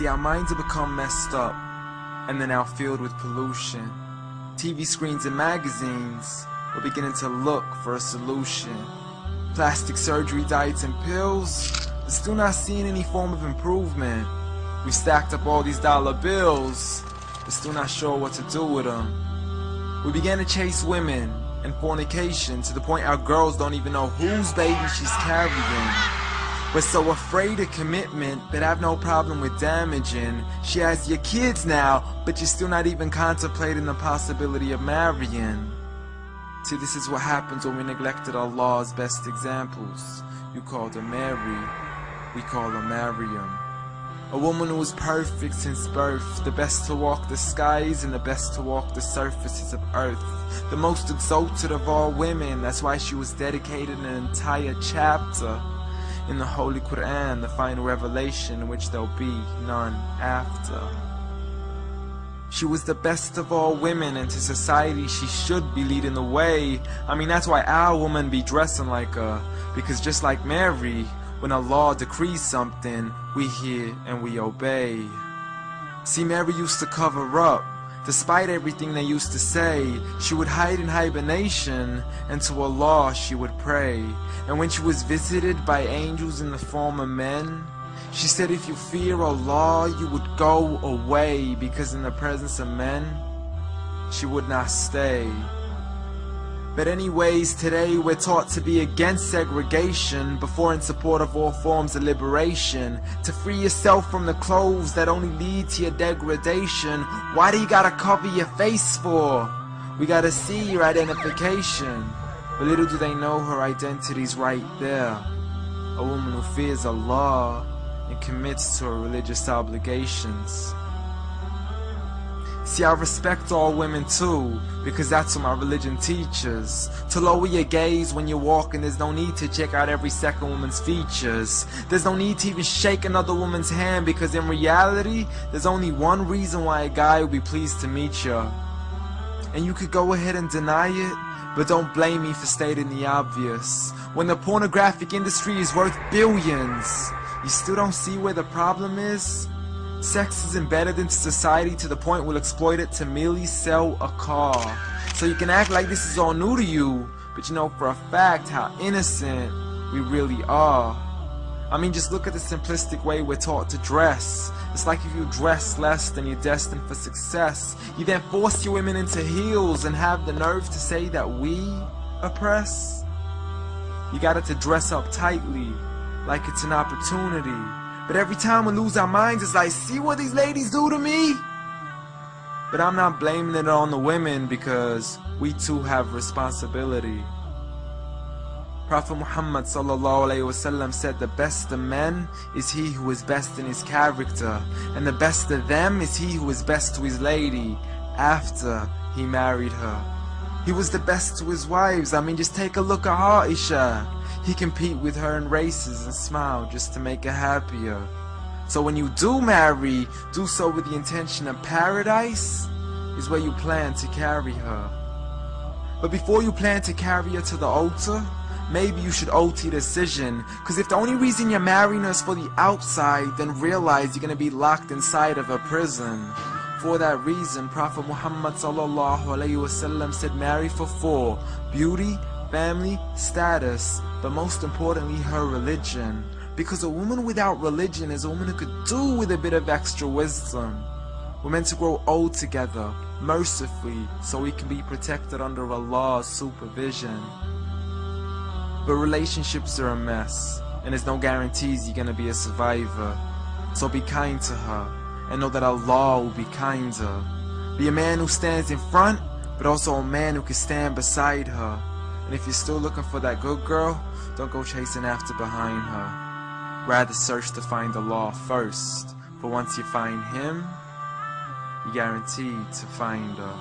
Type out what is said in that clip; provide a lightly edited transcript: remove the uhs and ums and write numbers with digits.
See, our minds have become messed up, and they're now filled with pollution. TV screens and magazines, we're beginning to look for a solution. Plastic surgery, diets and pills, but still not seeing any form of improvement. We stacked up all these dollar bills, but still not sure what to do with them. We began to chase women and fornication to the point our girls don't even know whose baby she's carrying. We're so afraid of commitment, but have no problem with damaging. She has your kids now, but you're still not even contemplating the possibility of marrying. See, this is what happens when we neglected Allah's best examples. You called her Mary, we call her Maryam. A woman who was perfect since birth, the best to walk the skies and the best to walk the surfaces of earth. The most exalted of all women, that's why she was dedicated an entire chapter in the Holy Quran, the final revelation in which there'll be none after. She was the best of all women, and to society she should be leading the way. I mean, that's why our women be dressing like her, because just like Mary, when Allah decrees something, we hear and we obey. See, Mary used to cover up. Despite everything they used to say, she would hide in hibernation, and to Allah she would pray. And when she was visited by angels in the form of men, she said, if you fear Allah, you would go away, because in the presence of men, she would not stay. But anyways, today we're taught to be against segregation before in support of all forms of liberation. To free yourself from the clothes that only lead to your degradation. Why do you gotta cover your face for? We gotta see your identification. But little do they know her identity's right there. A woman who fears Allah and commits to her religious obligations. See, I respect all women too, because that's what my religion teaches. To lower your gaze when you're walking, there's no need to check out every second woman's features. There's no need to even shake another woman's hand, because in reality, there's only one reason why a guy would be pleased to meet you. And you could go ahead and deny it, but don't blame me for stating the obvious. When the pornographic industry is worth billions, you still don't see where the problem is? Sex is embedded into society to the point we'll exploit it to merely sell a car. So you can act like this is all new to you, but you know for a fact how innocent we really are. I mean, just look at the simplistic way we're taught to dress. It's like if you dress less, then you're destined for success. You then force your women into heels and have the nerve to say that we oppress. You got it to dress up tightly, like it's an opportunity. But every time we lose our minds, it's like, see what these ladies do to me? But I'm not blaming it on the women, because we too have responsibility. Prophet Muhammad ﷺ said, the best of men is he who is best in his character, and the best of them is he who is best to his lady after he married her. He was the best to his wives. I mean, just take a look at Aisha. He compete with her in races and smile just to make her happier. So when you do marry, do so with the intention of paradise is where you plan to carry her. But before you plan to carry her to the altar, maybe you should alter your decision. Because if the only reason you're marrying her is for the outside, then realize you're going to be locked inside of a prison. For that reason, Prophet Muhammad ﷺ said, marry for 4: beauty, family, status, but most importantly, her religion. Because a woman without religion is a woman who could do with a bit of extra wisdom. We're meant to grow old together, mercifully, so we can be protected under Allah's supervision. But relationships are a mess, and there's no guarantees you're gonna be a survivor. So be kind to her, and know that Allah will be kinder. Be a man who stands in front, but also a man who can stand beside her. And if you're still looking for that good girl, don't go chasing after behind her. Rather search to find Allah first. For once you find Him, you're guaranteed to find her.